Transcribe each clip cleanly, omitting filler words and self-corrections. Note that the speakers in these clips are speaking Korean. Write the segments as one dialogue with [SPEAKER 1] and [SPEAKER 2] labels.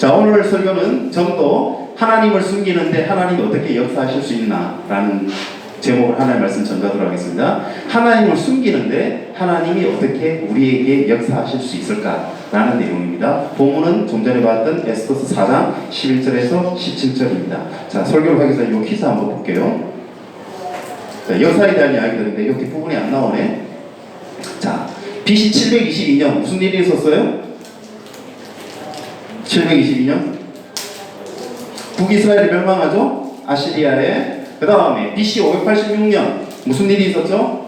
[SPEAKER 1] 자, 오늘 설교는 전도 하나님을 숨기는데 하나님이 어떻게 역사하실 수 있나라는 제목을 하나님의 말씀 전가하도록 하겠습니다. 하나님을 숨기는데 하나님이 어떻게 우리에게 역사하실 수 있을까라는 내용입니다. 본문은 좀 전에 봤던 에스더서 4장 11절에서 17절입니다. 자, 설교를 하기 전에 이 퀴즈 한번 볼게요. 자, 역사에 대한 이야기들인데 여기 부분이 안 나오네. 자, BC 722년 무슨 일이 있었어요? 722년 북이스라엘이 멸망하죠? 아시리아에. 그 다음에 BC 586년 무슨 일이 있었죠?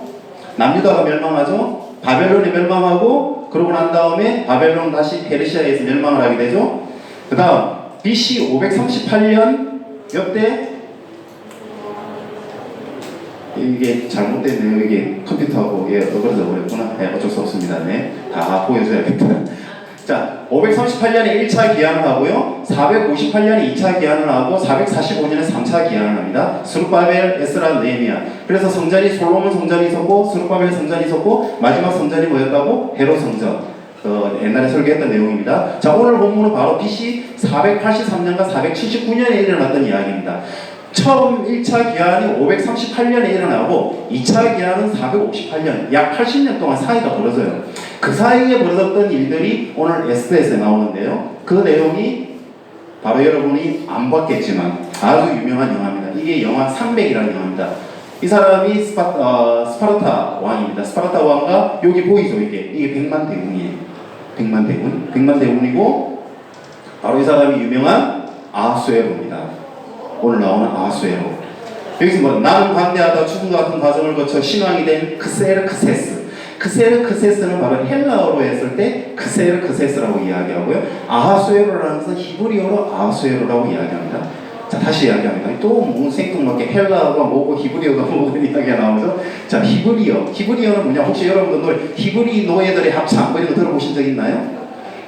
[SPEAKER 1] 남유다가 멸망하죠? 바벨론이 멸망하고, 그러고 난 다음에 바벨론 다시 페르시아에서 멸망을 하게 되죠. 그 다음 BC 538년 이때 이게 잘못됐네요. 이게 컴퓨터하고 어그러져 버렸구나. 네, 어쩔 수 없습니다. 네, 다 보여줘야겠다. 자, 538년에 1차 기한을 하고요, 458년에 2차 기한을 하고, 445년에 3차 기한을 합니다. 스룹바벨, 에스라, 느헤미야. 그래서 성전이, 솔로몬 성전이 있었고, 스룹바벨 성전이 있었고, 마지막 성전이 뭐였다고? 헤롯 성전. 옛날에 설교했던 내용입니다. 자, 오늘 본문은 바로 BC 483년과 479년에 일어났던 이야기입니다. 처음 1차 기한이 538년에 일어나고 2차 기한은 458년, 약 80년 동안 사이가 벌어져요. 그 사이에 벌어졌던 일들이 오늘 에스더에서 나오는데요. 그 내용이 바로 여러분이 안 봤겠지만 아주 유명한 영화입니다. 이게 영화 300이라는 영화입니다. 이 사람이 스파르타 왕입니다. 스파르타 왕과 여기 보이죠? 이게 100만 대군이에요. 100만 대군이고, 바로 이 사람이 유명한 아하수에로입니다. 오늘 나오는 아하수에로. 여기서 뭐 나는 관대하다 죽음과 같은 과정을 거쳐 신왕이 된 크세르크세스. 크세르크세스는 바로 헬라어로 했을 때 크세르크세스라고 이야기하고요. 아하수에로라는 것은 히브리어로 아하수에로라고 이야기합니다. 자, 다시 이야기합니다. 또 뭐 생뚱맞게 헬라어가 뭐고 히브리어가 뭐고 이야기가 나오죠. 자, 히브리어는 뭐냐? 혹시 여러분들 히브리 노예들의 합창 뭐 이런 거 들어보신 적 있나요?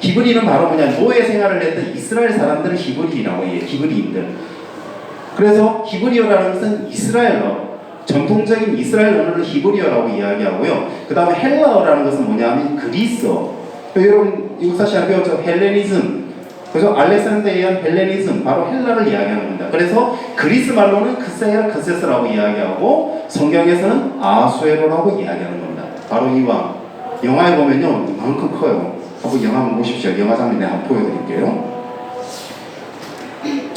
[SPEAKER 1] 히브리는 바로 뭐냐? 노예 생활을 했던 이스라엘 사람들을 히브리라고 해요. 히브리인들. 그래서 히브리어라는 것은 이스라엘어, 전통적인 이스라엘 언어를 히브리어라고 이야기하고요. 그 다음에 헬라어라는 것은 뭐냐면 그리스어. 여러분 역사 시간에 배웠죠? 헬레니즘. 그래서 알렉산더에 의한 헬레니즘, 바로 헬라를 이야기하는 겁니다. 그래서 그리스 말로는 크세르크세스라고 이야기하고, 성경에서는 아수에로라고 이야기하는 겁니다. 바로 이 왕. 영화에 보면요, 이만큼 커요. 한번 영화 한번 보십시오. 영화 장면 내가 한번 보여드릴게요.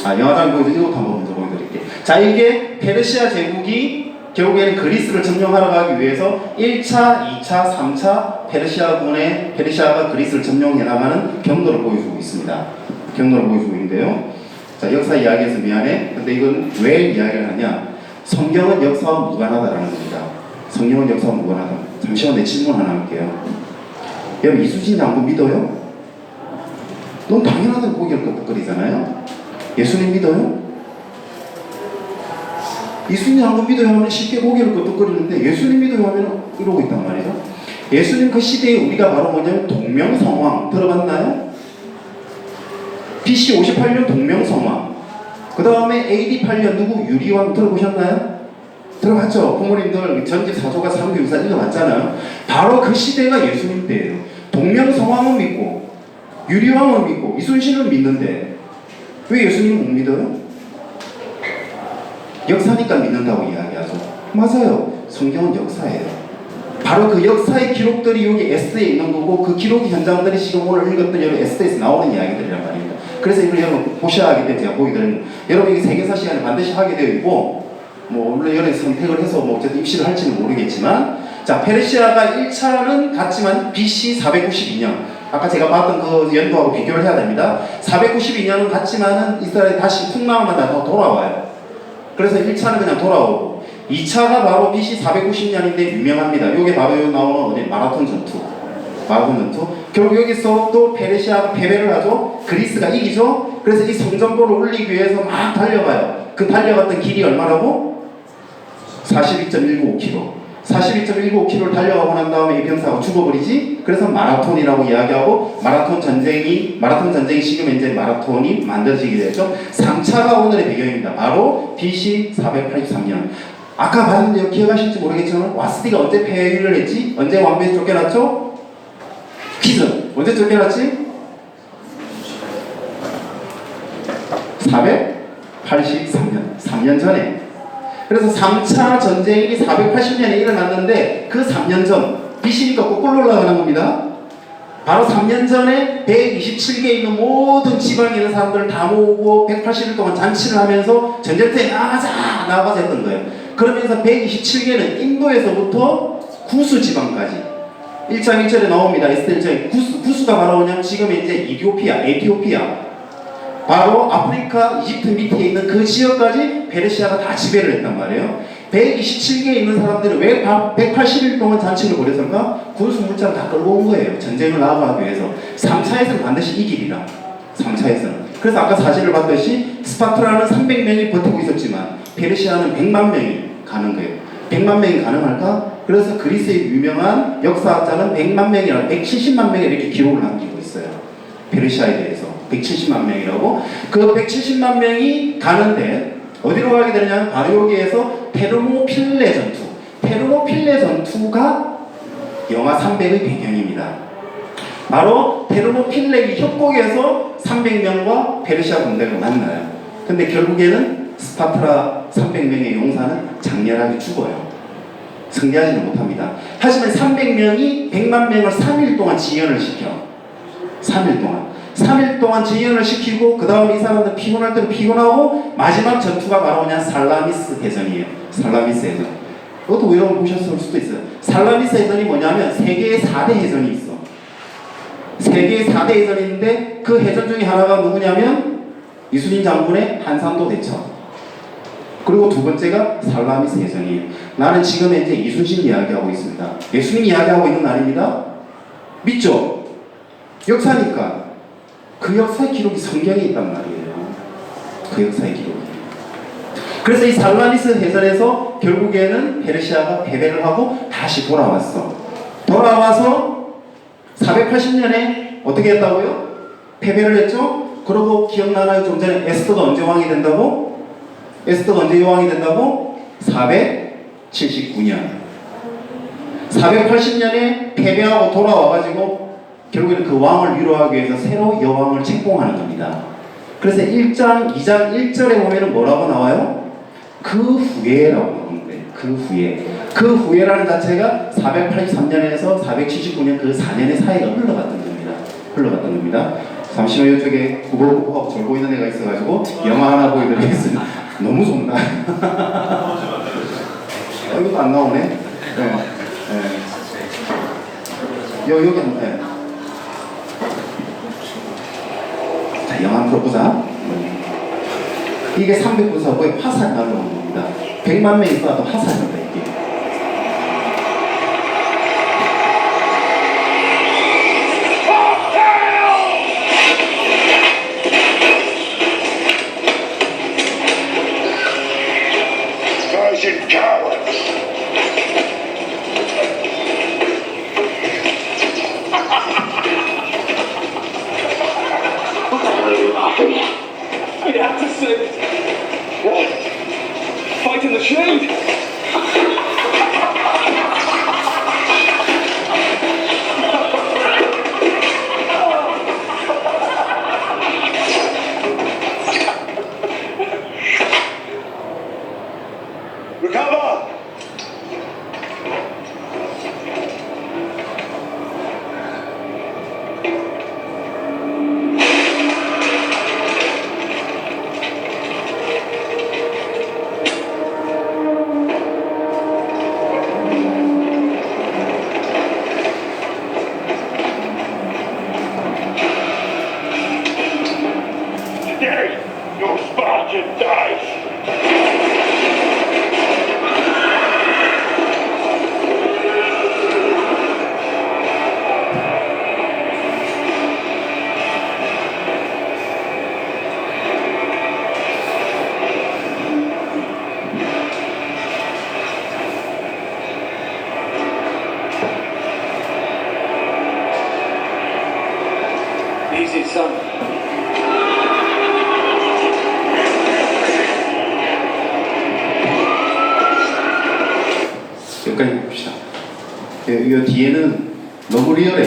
[SPEAKER 1] 영화 장면 보여서 이것도 한번 먼저 보여드릴게요. 자, 이게 페르시아 제국이 결국에는 그리스를 점령하러 가기 위해서 1차, 2차, 3차 페르시아가 그리스를 점령해 나가는 경로를 보여주고 있습니다. 경로를 보여주고 있는데요. 자, 역사 이야기에서 미안해. 근데 이건 왜 이야기를 하냐? 성경은 역사와 무관하다라는 겁니다. 성경은 역사와 무관하다. 잠시만 내 질문 하나 할게요. 여러분, 이수진 장군 믿어요? 넌 당연하다고 고개를 끄덕거리잖아요. 예수님 믿어요? 이수님 장군 믿어요 하면 쉽게 고개를 끄덕거리는데, 예수님 믿어요 하면 이러고 있단 말이죠. 예수님 그 시대에 우리가 바로 뭐냐면 동명성왕 들어봤나요? BC 58년 동명성왕. 그 다음에 AD 8년 누구? 유리왕 들어보셨나요? 들어봤죠? 부모님들 전집 사조가 삼국유사 읽어봤잖아요. 바로 그 시대가 예수님 때예요. 동명성왕은 믿고 유리왕은 믿고 이순신은 믿는데 왜 예수님은 못 믿어요? 역사니까 믿는다고 이야기하죠. 맞아요. 성경은 역사예요. 바로 그 역사의 기록들이 여기 에스더에 있는 거고, 그 기록 현장들이 지금 오늘 읽었던 여러 에스더에서 나오는 이야기들이란 말입니다. 그래서 이걸 여러분 보셔야 하기 때문에 제가 보기 드립니다. 여러분 이게 세계사 시간에 반드시 하게 되어 있고, 뭐 물론 여러 선택을 해서 뭐 어쨌든 입시를 할지는 모르겠지만, 자, 페르시아가 1차는 같지만 BC 492년, 아까 제가 봤던 그 연도하고 비교를 해야 됩니다. 492년은 같지만은 이스라엘이 다시 풍랑만 나서 돌아와요. 그래서 1차는 그냥 돌아오고, 2차가 바로 BC 490년인데 유명합니다. 요게 바로 나오는 어디 마라톤 전투. 결국 여기서 또 페르시아가 패배를 하죠. 그리스가 이기죠. 그래서 이 성전보를 올리기 위해서 막 달려가요. 그 달려갔던 길이 얼마라고? 42.195km. 42.195km를 달려가고 난 다음에 이 병사가 죽어버리지. 그래서 마라톤이라고 이야기하고, 마라톤 전쟁이 지금 이제 마라톤이 만들어지게 되죠. 3차가 오늘의 배경입니다. 바로 BC 483년. 아까 봤는데요, 기억하실지 모르겠지만 와스디가 언제 폐위를 했지? 언제 왕비에서 쫓겨났죠? 퀴즈. 언제 쫓겨났지? 483년, 3년 전에. 그래서 3차 전쟁이 480년에 일어났는데 그 3년 전, BC니까 거꾸로 올라가는 겁니다. 바로 3년 전에 127개에 있는 모든 지방에 있는 사람들을 다 모으고 180일 동안 잔치를 하면서 전쟁터에 나가자 했던 거예요. 그러면서 127개는 인도에서부터 구스 지방까지 1장 1절에 나옵니다. 에스더 1장에 구스가 바로 뭐냐면 지금 이제 에티오피아 바로 아프리카 이집트 밑에 있는 그 지역까지 페르시아가 다 지배를 했단 말이에요. 127개에 있는 사람들은 왜 180일 동안 잔치를 벌였을까? 군수 물자를 다 끌고 온 거예요. 전쟁을 나가기 위해서. 3차에서는 반드시 이기리라. 3차에서는. 그래서 아까 사실을 봤듯이 스파트라는 300명이 버티고 있었지만 페르시아는 100만 명이 가는 거예요. 100만 명이 가능할까? 그래서 그리스의 유명한 역사학자는 100만 명이라 170만 명이 이렇게 기록을 남기고 있어요. 페르시아에 대해서 170만 명이라고. 그 170만 명이 가는데 어디로 가게 되느냐면 바로 여기에서 테르모필레 전투. 테르모필레 전투가 영화 300의 배경입니다. 바로 테르모필레 협곡에서 300명과 페르시아 군대가 만나요. 근데 결국에는 스파트라 300명의 용사는 장렬하게 죽어요. 승리하지는 못합니다. 하지만 300명이 100만 명을 3일 동안 지연을 시켜. 3일 동안 지연을 시키고 그 다음에 이 사람들 피곤할 때는 피곤하고 마지막 전투가 바로 그냥 살라미스 해전이에요. 살라미스 해전. 그것도 외로움 보셨을 수도 있어요. 살라미스 해전이 뭐냐면 세계의 4대 해전이 있어. 세계의 4대 해전인데 그 해전 중에 하나가 누구냐면 이순신 장군의 한산도 대첩. 그리고 두 번째가 살라미스 해전이에요. 나는 지금 현재 이순신 이야기하고 있습니다. 예수님 이야기하고 있는 날입니다. 믿죠? 역사니까. 그 역사의 기록이 성경에 있단 말이에요. 그 역사의 기록이. 그래서 이 살라미스 해전에서 결국에는 페르시아가 패배를 하고 다시 돌아왔어. 돌아와서 480년에 어떻게 했다고요? 패배를 했죠? 그리고 기억나나요? 좀 전에 에스더가 언제 왕이 된다고? 에스더가 언제 여왕이 된다고? 479년. 480년에 패배하고 돌아와가지고 결국에는 그 왕을 위로하기 위해서 새로 여왕을 책봉하는 겁니다. 그래서 1장 2장 1절에 보면 뭐라고 나와요? 그 후에라고 나오는 거예요. 그 후에. 그 후에라는 자체가 483년에서 479년 그 4년의 사이가 흘러갔던 겁니다. 잠시만요. 이쪽에 구불구불하고 졸고 있는 애가 있어가지고 영화 하나 보여드리겠습니다. 너무 좋나? 이것도 안 나오네. 네. 여기 네. 자, 영화 한번 보자. 이게 394호의 화살이 날라오는 겁니다. 100만 명이 쏴도 화살입니다. 이게.
[SPEAKER 2] We'd have to say, what? Fighting the shade? Recover! Today, your Spartan dies! Easy, son.
[SPEAKER 1] 여기까지 봅시다. 이 뒤에는 너무 리얼해.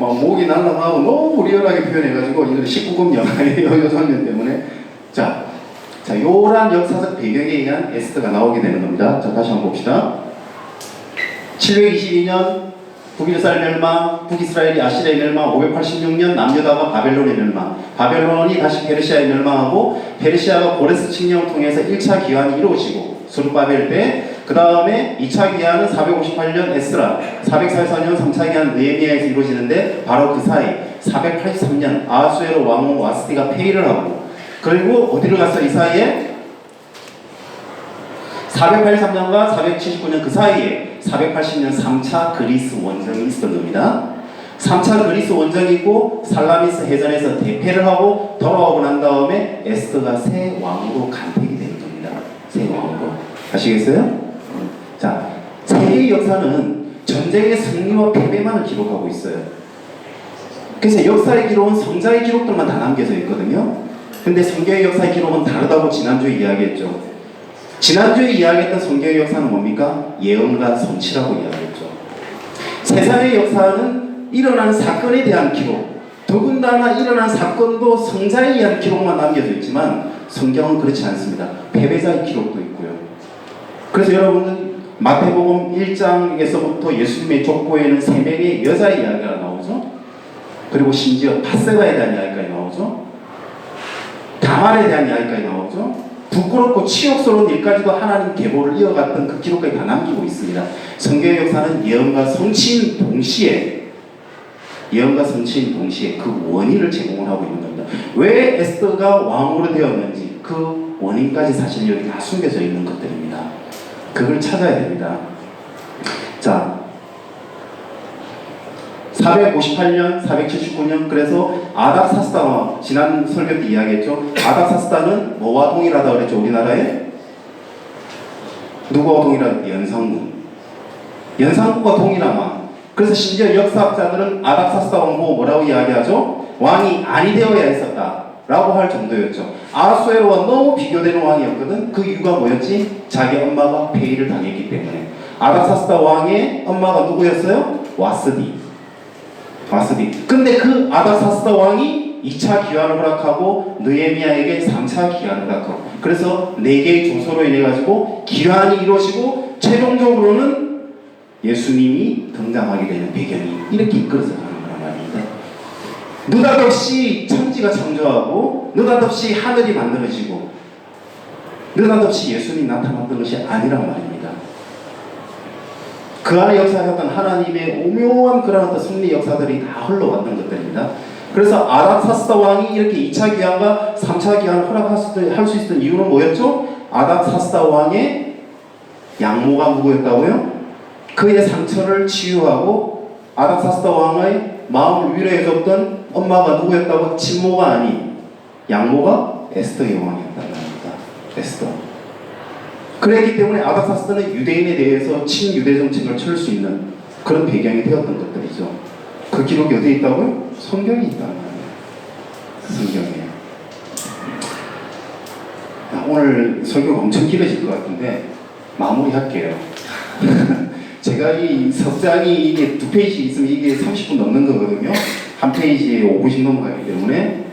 [SPEAKER 1] 막 목이 날아가고 너무 리얼하게 표현해가지고 이건 19금 영화예요. 이 장면 때문에. 자, 요란 역사적 배경에 의한 에스더가 나오게 되는 겁니다. 자, 다시 한번 봅시다. 722년 북이스라엘 멸망, 북이스라엘이 아시리아의 멸망, 586년 남유다가 바벨론의 멸망, 바벨론이 다시 페르시아에 멸망하고 페르시아가 고레스 칙령을 통해서 1차 기환이 이루어지고 수르바벨 때, 그 다음에 2차 기환은 458년 에스라, 444년 3차 기환 느헤미야에서 이루어지는데 바로 그 사이 483년 아하수에로 왕 와스디가 폐위를 하고, 그리고 어디를 갔어? 이 사이에 483년과 479년 그 사이에 480년 3차 그리스 원정이 있었던 겁니다. 3차 그리스 원정이 있고 살라미스 해전에서 대패를 하고 돌아오고 난 다음에 에스더가 새 왕으로 간택이 되는 겁니다. 새 왕으로. 아시겠어요? 자, 세계의 역사는 전쟁의 승리와 패배만을 기록하고 있어요. 그래서 역사의 기록은 성자의 기록들만 다 남겨져 있거든요. 근데 성경의 역사의 기록은 다르다고 지난주에 이야기했죠. 지난주에 이야기했던 성경의 역사는 뭡니까? 예언과 성취라고 이야기했죠. 세상의 역사는 일어난 사건에 대한 기록, 더군다나 일어난 사건도 성자에 의한 기록만 남겨져 있지만 성경은 그렇지 않습니다. 패배자의 기록도 있고요. 그래서 여러분은 마태복음 1장에서부터 예수님의 족보에는 3명의 여자의 이야기가 나오죠. 그리고 심지어 밧세바에 대한 이야기까지 나오죠. 다말에 대한 이야기까지 나오죠. 부끄럽고 치욕스러운 일까지도 하나님 계보를 이어갔던 그 기록까지 다 남기고 있습니다. 성경의 역사는 예언과 성취인 동시에 그 원인을 제공을 하고 있는 겁니다. 왜 에스더가 왕으로 되었는지 그 원인까지 사실 여기 다 숨겨져 있는 것들입니다. 그걸 찾아야 됩니다. 자, 458년, 479년, 그래서 아닥사스다 왕, 지난 설교 때 이야기했죠. 아닥사스다는 뭐와 동일하다 그랬죠? 우리나라에? 누구와 동일하다? 연산군. 연산군과 동일한 왕. 그래서 심지어 역사학자들은 아닥사스다 왕 보고 뭐라고 이야기하죠? 왕이 아니 되어야 했었다 라고 할 정도였죠. 아하수에로와 너무 비교되는 왕이었거든. 그 이유가 뭐였지? 자기 엄마가 폐위를 당했기 때문에. 아닥사스다 왕의 엄마가 누구였어요? 와스디. 근데 그 아닥사스다 왕이 2차 기환을 허락하고 느헤미야에게 3차 기환을 허락하고, 그래서 4개의 조서로 인해 가지고 기환이 이루어지고 최종적으로는 예수님이 등장하게 되는 배경이 이렇게 이끌어서 가는 거란 말입니다. 느닷없이 천지가 창조하고 느닷없이 하늘이 만들어지고 느닷없이 예수님이 나타났던 것이 아니란 말입니다. 그 안에 역사하셨던 하나님의 오묘한 그런 어떤 승리 역사들이 다 흘러왔던 것들입니다. 그래서 아닥사스다 왕이 이렇게 2차 기환과 3차 기환을 허락할 수 있었던 이유는 뭐였죠? 아닥사스다 왕의 양모가 누구였다고요? 그의 상처를 치유하고 아닥사스다 왕의 마음을 위로해줬던 엄마가 누구였다고? 친모가 아닌 양모가 에스더의 왕이었다는 겁니다. 에스더. 그랬기 때문에 아닥사스다는 유대인에 대해서 친유대 정책을 펼 수 있는 그런 배경이 되었던 것들이죠. 그 기록이 어디에 있다고요? 성경에 있다는 거예요. 성경에. 오늘 설교가 엄청 길어질 것 같은데 마무리할게요. 제가 이 석장이 이게 2페이지 있으면 이게 30분 넘는 거거든요. 한 페이지에 5분씩 넘어가기 때문에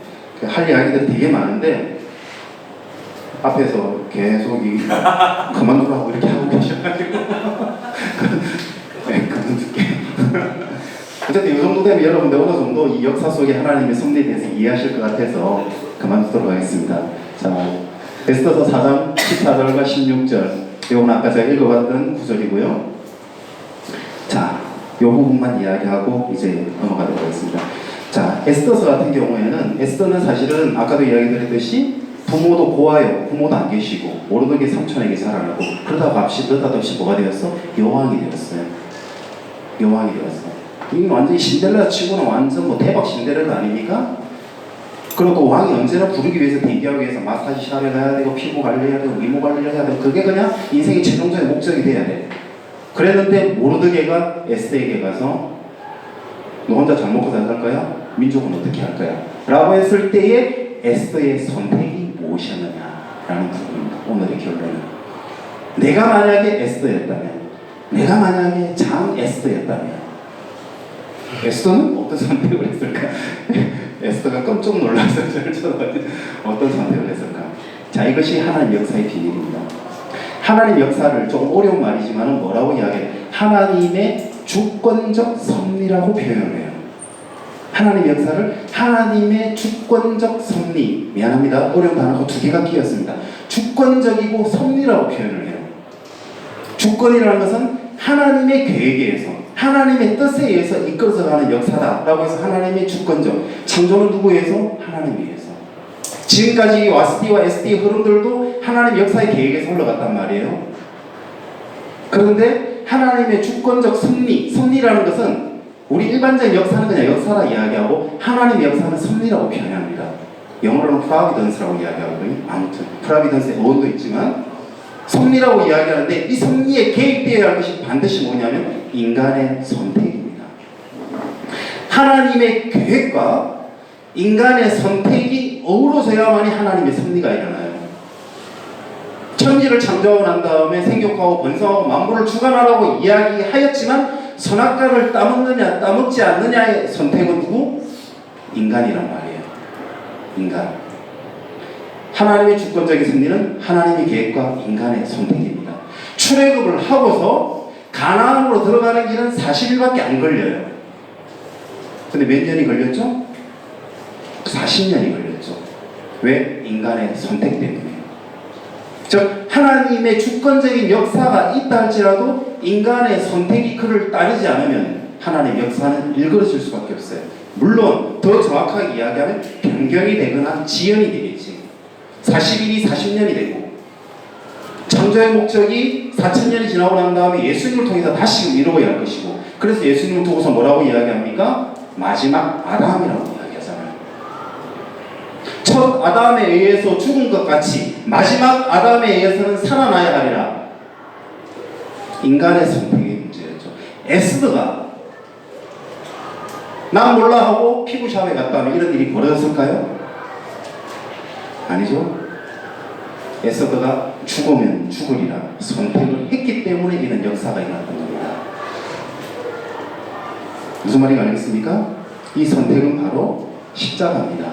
[SPEAKER 1] 할 이야기들이 되게 많은데 앞에서 계속 그만두라고 이렇게 하고 계셔가지고 네, 그만둘게요. 어쨌든 이 정도 되면 여러분들 어느 정도 이 역사 속의 하나님의 섭리에 대해서 이해하실 것 같아서 그만두도록 하겠습니다. 자, 에스더서 4장 14절과 16절, 이건 아까 제가 읽어봤던 구절이고요. 자, 이 부분만 이야기하고 이제 넘어가도록 하겠습니다. 자, 에스더서 같은 경우에는 에스더는 사실은 아까도 이야기드렸듯이 부모도 고아요. 부모도 안 계시고 모르는 게 삼촌에게 자라나고 그러다가 느닷없이 뭐가 되었어? 여왕이 되었어요. 여왕이 되었어. 이게 완전히 신데렐라 치고는 완전 뭐 대박 신데렐라 아닙니까? 그리고 왕이 언제나 부르기 위해서 대기하기 위해서 마사지 샵에 가야 되고 피부 관리해야 되고 미모 관리를 해야 되고 그게 그냥 인생의 최종적인 목적이 돼야 돼. 그랬는데 모르드게가 에스더에게 가서 너 혼자 잘 먹고 잘 살 거야? 민족은 어떻게 할 거야? 라고 했을 때에 에스더의 선택이 무엇이었느냐라는 부분입니다. 오늘의 결론은 내가 만약에 에스더였다면, 내가 만약에 장 에스더였다면 에스더는 어떤 선택을 했을까? 에스더가 깜짝 놀라서 저를 쳐다봤는데 어떤 선택을 했을까? 자, 이것이 하나님 역사의 비밀입니다. 하나님 역사를 좀 어려운 말이지만 뭐라고 이야기해요? 하나님의 주권적 섭리라고 표현을 해요. 하나님 역사를 하나님의 주권적 섭리, 미안합니다. 어려운 단어가 두 개가 끼었습니다. 주권적이고 섭리라고 표현을 해요. 주권이라는 것은 하나님의 계획에 의해서 하나님의 뜻에 의해서 이끌어져가는 역사다라고 해서 하나님의 주권적, 창조는 누구에 의해서? 하나님에 의해서. 지금까지 와스디와 SD 흐름들도 하나님 역사의 계획에서 흘러갔단 말이에요. 그런데 하나님의 주권적 섭리라는 것은 우리 일반적인 역사는 그냥 역사라 이야기하고 하나님의 역사는 섭리라고 표현합니다. 영어로는 providence라고 이야기하거든요. 아무튼 providence의 어원도 있지만 섭리라고 이야기하는데 이 섭리에 개입되어야 할 것이 반드시 뭐냐면 인간의 선택입니다. 하나님의 계획과 인간의 선택이 어우러져야만이 하나님의 섭리가 일어나요. 천지를 창조하고 난 다음에 생육하고 번성하고 만물을 주관하라고 이야기하였지만 선악과를 따먹느냐 따먹지 않느냐의 선택은 누구? 인간이란 말이에요. 인간. 하나님의 주권적인 섭리는 하나님의 계획과 인간의 선택입니다. 출애굽을 하고서 가나안으로 들어가는 길은 40일밖에 안 걸려요. 근데 몇 년이 걸렸죠? 40년이 걸렸죠. 왜? 인간의 선택 때문에. 즉 하나님의 주권적인 역사가 있다 할지라도 인간의 선택이 그를 따르지 않으면 하나님의 역사는 일그러질 수밖에 없어요. 물론 더 정확하게 이야기하면 변경이 되거나 지연이 되겠지. 40일이 40년이 되고 창조의 목적이 4000년이 지나고 난 다음에 예수님을 통해서 다시 이루어야 할 것이고, 그래서 예수님을 두고서 뭐라고 이야기합니까? 마지막 아담이라고 이야기하잖아요. 첫 아담에 의해서 죽은 것 같이 마지막 아담에 의해서는 살아나야 하리라. 인간의 선택의 문제였죠. 에스더가 난 몰라 하고 피부 샵에 갔다 하면 이런 일이 벌어졌을까요? 아니죠. 에스더가 죽으면 죽으리라 선택을 했기 때문에 이런 역사가 일어났던 겁니다. 무슨 말인지 알겠습니까? 이 선택은 바로 십자가입니다.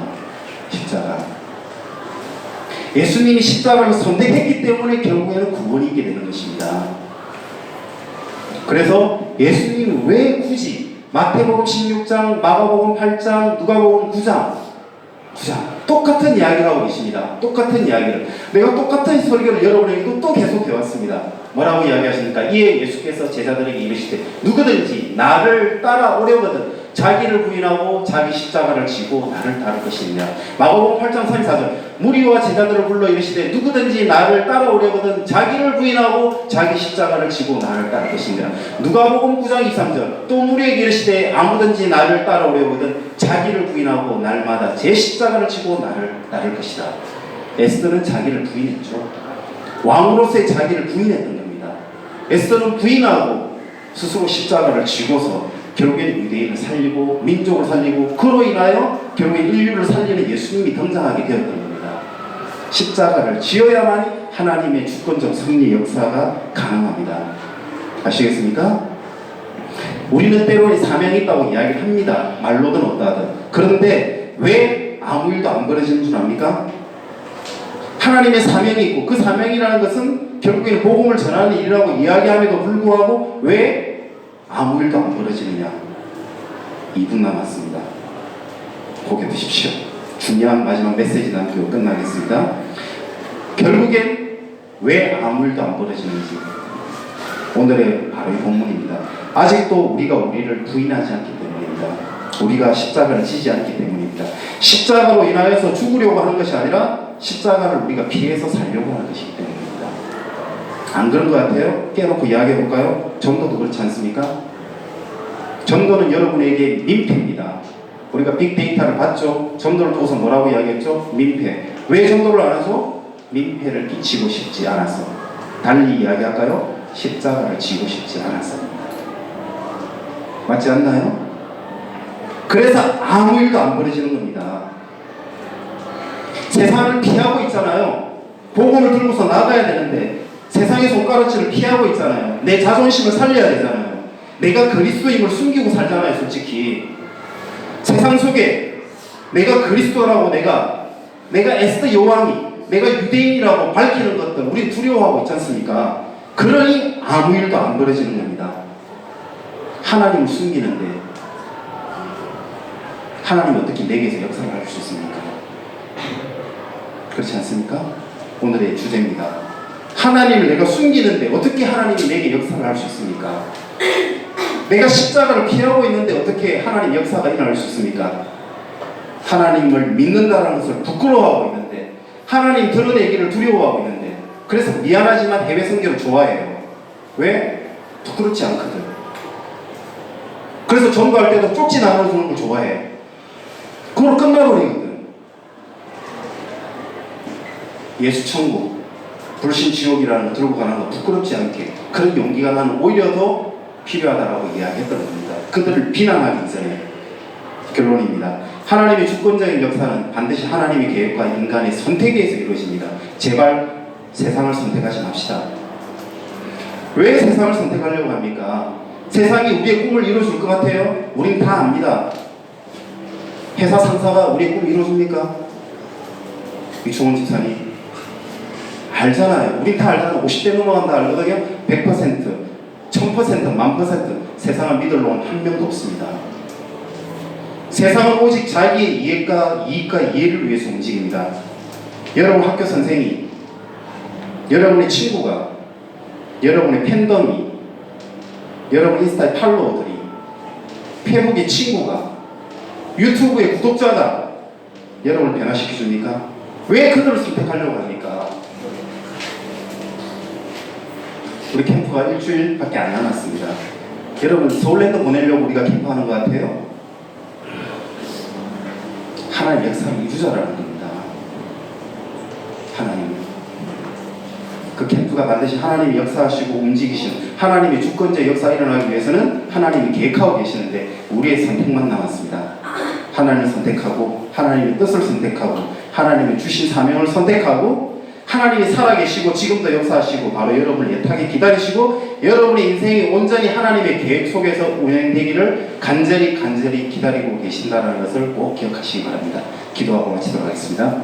[SPEAKER 1] 십자가. 예수님이 십자가를 선택했기 때문에 결국에는 구원이 있게 되는 것입니다. 그래서 예수님은 왜 굳이 마태복음 16장, 마가복음 8장, 누가복음 9장 똑같은 이야기를 하고 계십니다. 똑같은 이야기를. 내가 똑같은 설교를 여러분에게도 또 계속 해왔습니다. 뭐라고 이야기하십니까? 이에 예수께서 제자들에게 이르시되 누구든지 나를 따라오려거든 자기를 부인하고 자기 십자가를 지고 나를 따를 것이니라. 마가복음 8장 34절 무리와 제자들을 불러 이르시되 누구든지 나를 따라오려거든 자기를 부인하고 자기 십자가를 지고 나를 따를 것이니라. 누가복음 9장 23절 또 무리에게 이르시되 아무든지 나를 따라오려거든 자기를 부인하고 날마다 제 십자가를 지고 나를 따를 것이다. 에스더는 자기를 부인했죠. 왕으로서의 자기를 부인했던 겁니다. 에스더는 부인하고 스스로 십자가를 지고서 결국엔 유대인을 살리고 민족을 살리고 그로 인하여 결국엔 인류를 살리는 예수님이 등장하게 되었던 겁니다. 십자가를 지어야만 하나님의 주권적 섭리 역사가 가능합니다. 아시겠습니까? 우리는 때로는 사명이 있다고 이야기를 합니다. 말로든 어떠하든. 그런데 왜 아무 일도 안 벌어지는 줄 압니까? 하나님의 사명이 있고 그 사명이라는 것은 결국에는 복음을 전하는 일이라고 이야기함에도 불구하고 왜 아무 일도 안 벌어지느냐? 2분 남았습니다. 고개 드십시오. 중요한 마지막 메시지 남기고 끝나겠습니다. 결국엔 왜 아무 일도 안 벌어지는지 오늘의 바로 이 본문입니다. 아직도 우리가 우리를 부인하지 않기 때문입니다. 우리가 십자가를 지지 않기 때문입니다. 십자가로 인하여서 죽으려고 하는 것이 아니라 십자가를 우리가 피해서 살려고 하는 것이기 때문입니다. 안 그런 것 같아요? 깨놓고 이야기해 볼까요? 전도도 그렇지 않습니까? 전도는 여러분에게 민폐입니다. 우리가 빅데이터를 봤죠? 전도를 두고서 뭐라고 이야기했죠? 민폐. 왜 전도를 안 하죠? 민폐를 끼치고 싶지 않아서. 달리 이야기할까요? 십자가를 지고 싶지 않아서입니다. 맞지 않나요? 그래서 아무 일도 안 벌어지는 겁니다. 세상을 피하고 있잖아요. 복음을 들고서 나가야 되는데 세상의 손가락질을 피하고 있잖아요. 내 자존심을 살려야 되잖아요. 내가 그리스도임을 숨기고 살잖아요, 솔직히. 세상 속에 내가 그리스도라고 내가 에스더 여왕이 내가 유대인이라고 밝히는 것들 우리 두려워하고 있지 않습니까? 그러니 아무 일도 안 벌어지는 겁니다. 하나님을 숨기는데 하나님이 어떻게 내게서 역사를 할 수 있습니까? 그렇지 않습니까? 오늘의 주제입니다. 하나님을 내가 숨기는데 어떻게 하나님이 내게 역사를 할 수 있습니까? 내가 십자가를 피하고 있는데 어떻게 하나님 역사가 일어날 수 있습니까? 하나님을 믿는다는 것을 부끄러워하고 있는데 하나님 드러내기를 두려워하고 있는데 그래서 미안하지만 해외 선교를 좋아해요. 왜? 부끄럽지 않거든. 그래서 전도할 때도 쪽지 나눠주는 걸 좋아해. 그걸로 끝나버리거든. 예수 천국, 불신 지옥이라는 거 들고 가는 거 부끄럽지 않게 그런 용기가 나는 오히려 더 필요하다라고 이야기했던 겁니다. 그들을 비난하기 전에. 결론입니다. 하나님의 주권적인 역사는 반드시 하나님의 계획과 인간의 선택에 의해서 이루어집니다. 제발 세상을 선택하지 맙시다. 왜 세상을 선택하려고 합니까? 세상이 우리의 꿈을 이루어줄 것 같아요? 우린 다 압니다. 회사 상사가 우리의 꿈을 이루어줍니까? 이충원 집사님 알잖아요. 우린 다 알잖아요. 50대 넘어간다 알거든요. 100%, 1000%, 10,000% 세상을 믿을 놈은 한 명도 없습니다. 세상은 오직 자기의 이익과 이해를 위해서 움직입니다. 여러분 학교 선생이, 여러분의 친구가, 여러분의 팬덤이, 여러분 인스타의 팔로워들이, 페북의 친구가, 유튜브의 구독자가 여러분을 변화시켜줍니까? 왜 그들을 선택하려고 합니까? 우리 캠프가 일주일밖에 안 남았습니다. 여러분 서울랜드 보내려고 우리가 캠프하는 것 같아요? 하나님 역사를 이루자라는 겁니다. 하나님. 그 캠프가 반드시 하나님이 역사하시고 움직이시는 하나님의 주권적 역사가 일어나기 위해서는 하나님이 계획하고 계시는데 우리의 선택만 남았습니다. 하나님을 선택하고 하나님의 뜻을 선택하고 하나님의 주신 사명을 선택하고 하나님이 살아계시고 지금도 역사하시고 바로 여러분을 애타게 기다리시고 여러분의 인생이 온전히 하나님의 계획 속에서 운행되기를 간절히 기다리고 계신다는 것을 꼭 기억하시기 바랍니다. 기도하고 마치도록 하겠습니다.